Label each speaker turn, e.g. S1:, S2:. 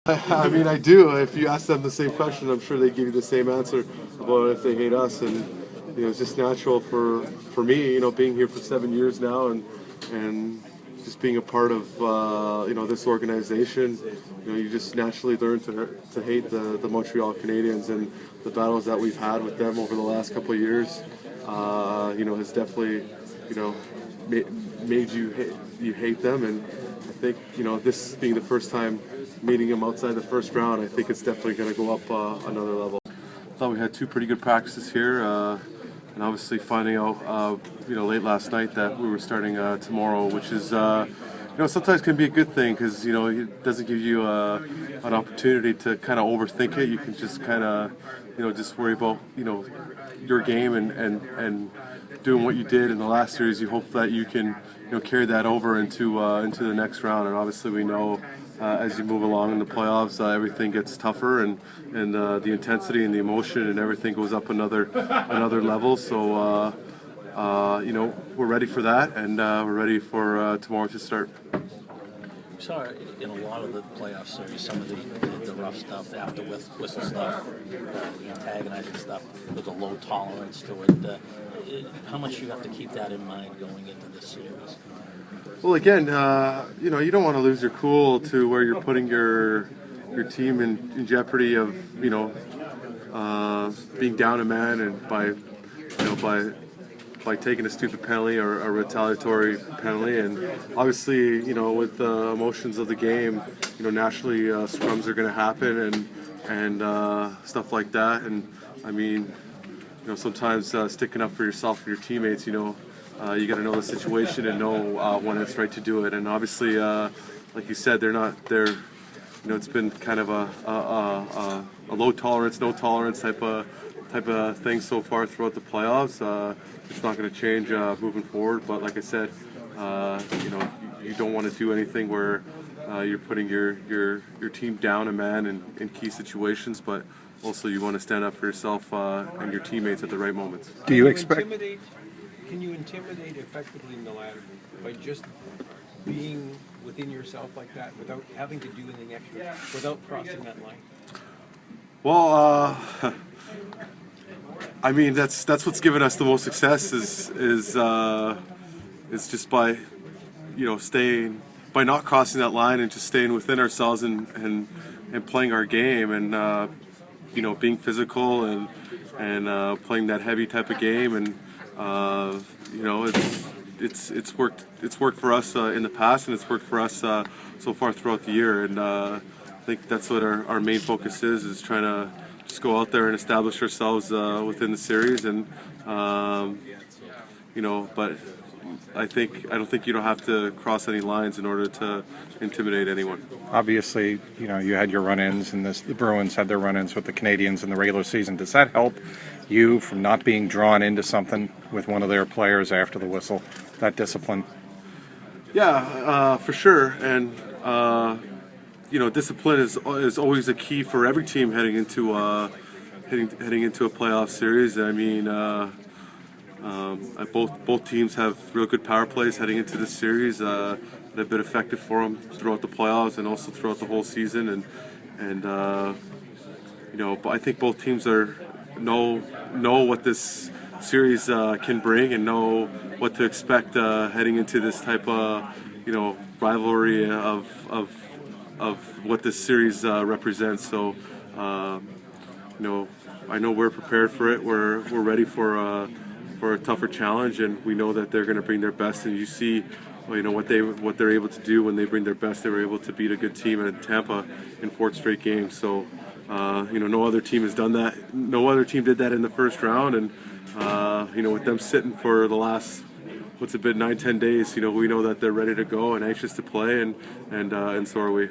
S1: I mean, I do. If you ask them the same question, I'm sure they'd give you the same answer about if they hate us. And it's just natural for me, being here for 7 years now, and just being a part of this organization. You just naturally learn to hate the Montreal Canadiens, and the battles that we've had with them over the last couple of years. Has definitely made you hate them. And I think this being the first time meeting him outside the first round, I think it's definitely going to go up another level. I thought we had two pretty good practices here, and obviously finding out late last night that we were starting tomorrow, which is sometimes can be a good thing, because it doesn't give you an opportunity to kind of overthink it. You can just kind of just worry about your game and doing what you did in the last series. You hope that you can carry that over into the next round. And obviously we know as you move along in the playoffs, everything gets tougher, and the intensity and the emotion and everything goes up another level. So we're ready for that, and we're ready for tomorrow to start.
S2: We saw in a lot of the playoff series some of the rough stuff, the after whistle stuff, the antagonizing stuff with a low tolerance to it. How much you have to keep that in mind going into this series?
S1: Well, again, you don't want to lose your cool to where you're putting your team in jeopardy of being down a man, and by taking a stupid penalty or a retaliatory penalty. And obviously, with the emotions of the game, naturally scrums are going to happen and stuff like that. And I mean, sometimes sticking up for yourself and your teammates, you got to know the situation and know when it's right to do it. And obviously, like you said, it's been kind of a low tolerance, no tolerance type of thing so far throughout the playoffs. It's not going to change moving forward. But like I said, you don't want to do anything where you're putting your team down a man in key situations, but also you want to stand up for yourself and your teammates at the right moments.
S3: Do you expect?
S4: Can you intimidate effectively in the ladder by just being within yourself like that, without having to do anything extra, without crossing that line?
S1: Well, I mean, that's what's given us the most success is just by by not crossing that line and just staying within ourselves and playing our game, and being physical and playing that heavy type of game. And it's worked for us in the past, and it's worked for us so far throughout the year. And I think that's what our main focus is trying to just go out there and establish ourselves within the series. And but I don't think you don't have to cross any lines in order to intimidate anyone.
S3: Obviously, you had your run-ins, and the Bruins had their run-ins with the Canadiens in the regular season. Does that help you from not being drawn into something with one of their players after the whistle? That discipline.
S1: Yeah, for sure. And discipline is always a key for every team heading into a playoff series. I mean, both teams have real good power plays heading into this series that have been effective for them throughout the playoffs and also throughout the whole season. But I think both teams know what this series can bring, and know what to expect heading into this type of rivalry of what this series represents. So I know we're prepared for it. We're ready for a tougher challenge, and we know that they're going to bring their best. And you see, what they're able to do when they bring their best. They were able to beat a good team in Tampa in 4 straight games. So no other team has done that. No other team did that in the first round. And with them sitting for the last, what's it been, 9-10 days, we know that they're ready to go and anxious to play, and so are we.